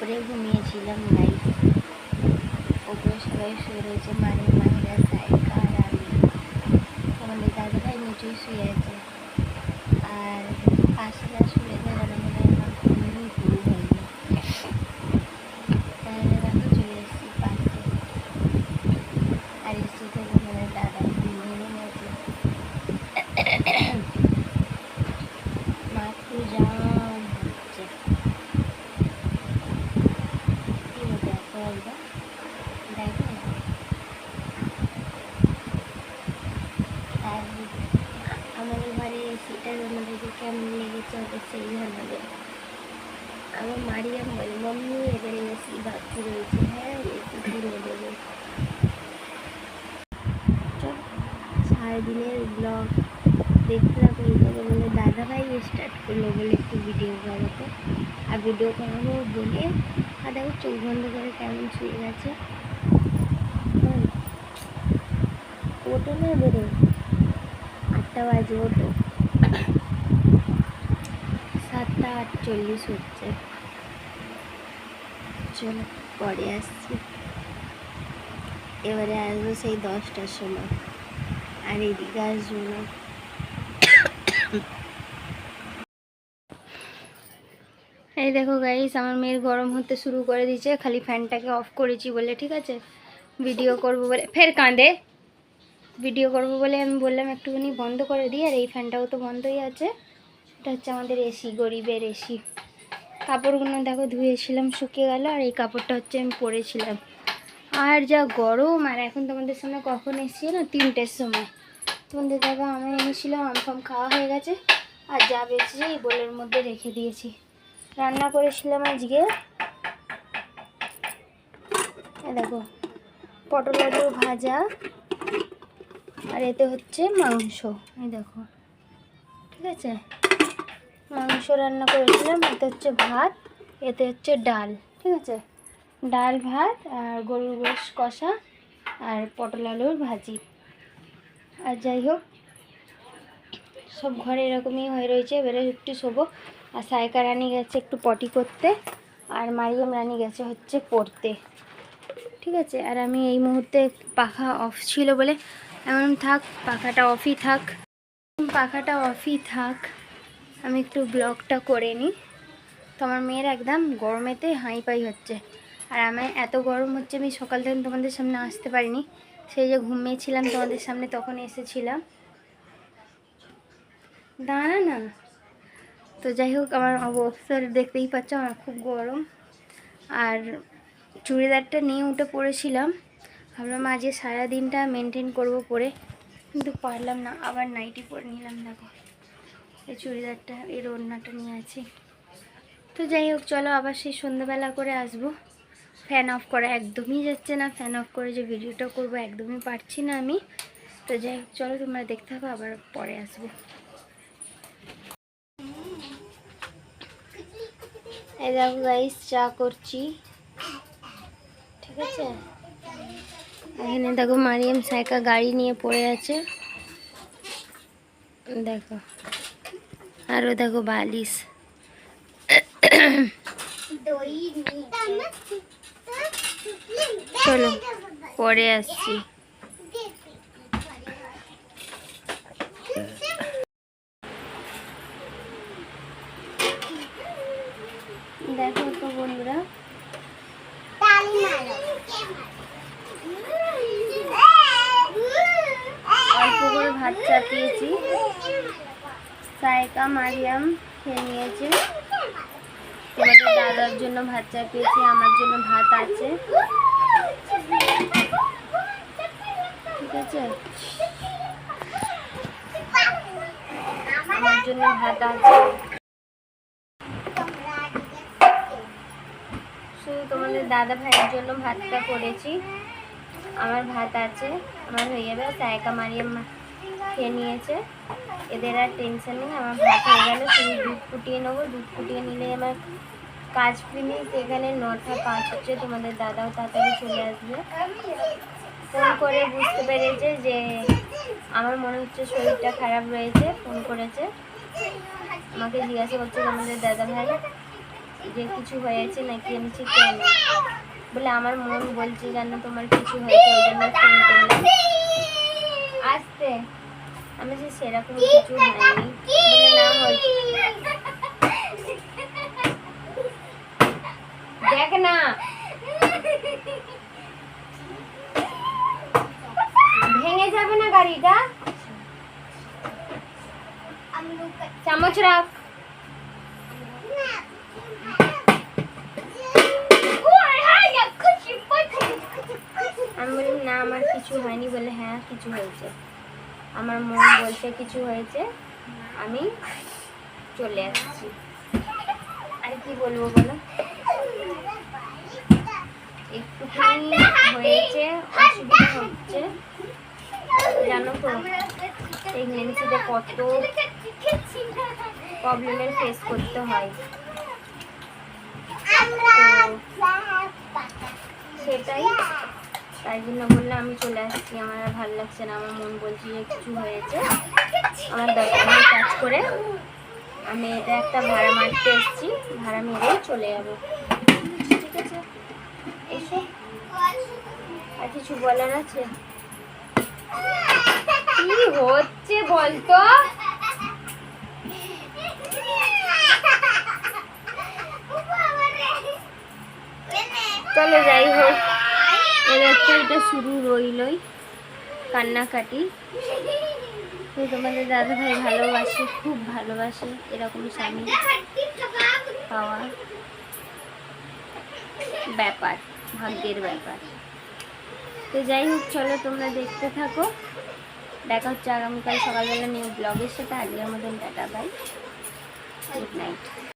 রাত্রে ঘুমিয়েছিলাম গাইস। ওপরে সবাই শুয়ে রয়েছে, মানে মাহিরা, সাইকা আর আমি। আমাদের দাদাভাই নিচেই শুয়ে আছে, আর পাশেরা শুয়ে যাওয়ার মনে হয় আমার ঘুমই পুরো হয়নি। তাহলে দেখো চলে এসেছি পাশে, আর এসে থেকে আমাদের দাদা ঘুমিয়ে নেমেছে। মাত্র জাম হচ্ছে, কি হতে দেখো একবার, দেখো। আর আমাদের ঘরে এসিটা আমাদেরকে কেমন লেগেছে অবশ্যই জানাবে। আমার মারিয়াম বলে, মম্মি এবারে এসি বাকি রয়েছে। হ্যাঁ, এসি কিনে দেবে। সারাদিনের ব্লগ দেখতে থাকো। এইভাবে বলে দাদাভাই স্টার্ট করলো বলে একটু ভিডিও করাতে, আর ভিডিও করাবো বলে, আর দেখো চোখ বন্ধ করে কেমন শুয়ে গেছে। ওটো না বেরো, 8টা বাজে, ওটো 7:48 হচ্ছে। চলো পরে আসছি, এবারে আসবো সেই 10টার সময়, আর এদিকে আসবো না। এই দেখো গাইস, আমার মেয়ের গরম হতে শুরু করে দিয়েছে, খালি ফ্যানটাকে অফ করেছি বলে, ঠিক আছে, ভিডিও করব বলে, ফের কাঁদে। ভিডিও করব বলে আমি বললাম একটুখানি বন্ধ করে দিই, আর এই ফ্যানটাও তো বন্ধই আছে। এটা হচ্ছে আমাদের এসি, গরিবের এসি। কাপড়গুলো দেখো ধুয়েছিলাম, শুকিয়ে গেল, আর এই কাপড়টা হচ্ছে আমি পরেছিলাম। আর যা গরম, আর এখন তোমাদের সামনে কখন এসছি না, 3টের সময়। তোমাদের দাদা আমি এনেছিলাম, আমফাম খাওয়া হয়ে গেছে, আর যা বেঁচেছে এই বোলের মধ্যে রেখে দিয়েছি। রান্না করেছিলাম আজকে, এই দেখো, পটল আলু ভাজা, আর এতে হচ্ছে মাংস। এই দেখো, ঠিক আছে, মাংস রান্না করেছিলাম। এতে হচ্ছে ভাত, এতে হচ্ছে ডাল, ঠিক আছে, ডাল ভাত, আর গরুর গোশ কষা, আর পটল আলুর ভাজি। আর যাই হোক, সব ঘরে এরকমই হয়ে রয়েছে। এবারে একটু শোবো। আর সায়কা রানী গেছে একটু পটি করতে, আর মারিয়াম রানী গেছে হচ্ছে পড়তে, ঠিক আছে। আর আমি এই মুহূর্তে পাখা অফ ছিল বলে এমন থাক, পাখাটা অফই থাক, পাখাটা অফই থাক, আমি একটু ব্লগটা করে নিই। তো আমার মেয়ের একদম গরমেতে হাই পাই হচ্ছে, আর আমার এত গরম হচ্ছে, আমি সকাল থেকে তোমাদের সামনে আসতে পারিনি। সেই যে ঘুমিয়েছিলাম তোমাদের সামনে তখন এসেছিলাম, দাঁড়া না। তো যাই হোক, আমার অবস্থা দেখতেই পাচ্ছ, আমার খুব গরম। আর চুড়িদারটা নিয়ে উঠে পড়েছিলাম, ভাবলাম আজকে সারাদিনটা মেনটেন করবো পরে, কিন্তু পারলাম না, আবার নাইটি পরে নিলাম। দেখো এই চুড়িদারটা, এর ওড়নাটা নিয়ে আছি। তো যাই হোক, চলো আবার সেই সন্ধ্যাবেলা করে আসবো। ফ্যান অফ করা একদমই যাচ্ছে না, ফ্যান অফ করে যে ভিডিওটা করবো একদমই পারছি না আমি। তো যাই হোক, চলো তোমরা দেখতে থাকো, আবার পরে আসবো। এই দেখো গাইস, চা করছি, ঠিক আছে। এখানে দেখো মারিয়াম সাইকা গাড়ি নিয়ে পড়ে আছে, দেখো, আরও দেখো বালিশ। চলো পরে আসছি। দেখো তো বন্ধুরা, অল্প করে ভাত চাপিয়েছি, সাইকা মারিয়াম খেয়ে নিয়েছে। তোমাদের দাদার জন্য ভাত চাপিয়েছি, আমার জন্য ভাত আছে, ঠিক আছে, আমার জন্য ভাত আছে। শুধু তোমাদের দাদা ভাইয়ের জন্য ভাতটা করেছি, আমার ভাত আছে, আমার হয়ে যাবে। সায়কা মারিয়াম খেয়ে নিয়েছে, এদের আর টেনশন নেই, আমার ভাত হয়ে গেলে শুধু দুধ ফুটিয়ে নেবো। দুধ ফুটিয়ে নিলে আমার কাজ ফিনিশ। এখানে 9:05 হচ্ছে, তোমাদের দাদাও তাড়াতাড়ি চলে আসবে। ফোন করে বুঝতে পেরেছে যে আমার মনে হচ্ছে শরীরটা খারাপ রয়েছে, ফোন করেছে, আমাকে জিজ্ঞাসা করছে তোমাদের দাদা ভাই যে কিছু হয়েছে নাকি, আমি ঠিক জানি বলে আমার মন বলছে জানো তোমার কিছু হয়েছে, ওই জন্য ফোন করলাম। আসতে আমি যে সেরকম কিছু হয়নি বলে না হয়েছে। দেখ না ভেঙে যাবে না গাড়িটা। চামচ রাখ। আমি বললাম না আমার কিছু হয়নি বলে হ্যাঁ কিছু হয়েছে, আমার মন বলছে কিছু হয়েছে, আমি চলে আসছি। আর কি বলবো বলো, একটুখানি হয়েছে, অসুবিধা হচ্ছে জানো তো। প্রেগনেন্সিতে কত প্রবলেমের ফেস করতে হয়, সেটাই তাই জন্য বললে আমি চলে আসছি। আমার আর ভালো লাগছে না, আমার মন বলছে যে কিছু হয়েছে, আমার দরকার কাজ করে আমি এটা একটা ভাড়া মারতে এসেছি, ভাড়া মেরে চলে যাবো। ঠিক আছে এসো, আর কিছু বলার আছে? কি হচ্ছে বলতো? চলো যাই হোক, এবার তো এটা শুরু রইলই কান্নাকাটি। তোমাদের দাদা ভাই ভালোবাসে, খুব ভালোবাসে এরকম স্বামী পাওয়া, ব্যাপার ভাগ্যের ব্যাপার। তো যাই হোক চলো তোমরা দেখতে থাকো, দেখা হচ্ছে আগামীকাল সকালবেলা নিউ ব্লগের সাথে। আজকের মতন টাটা, বাই, গুড নাইট।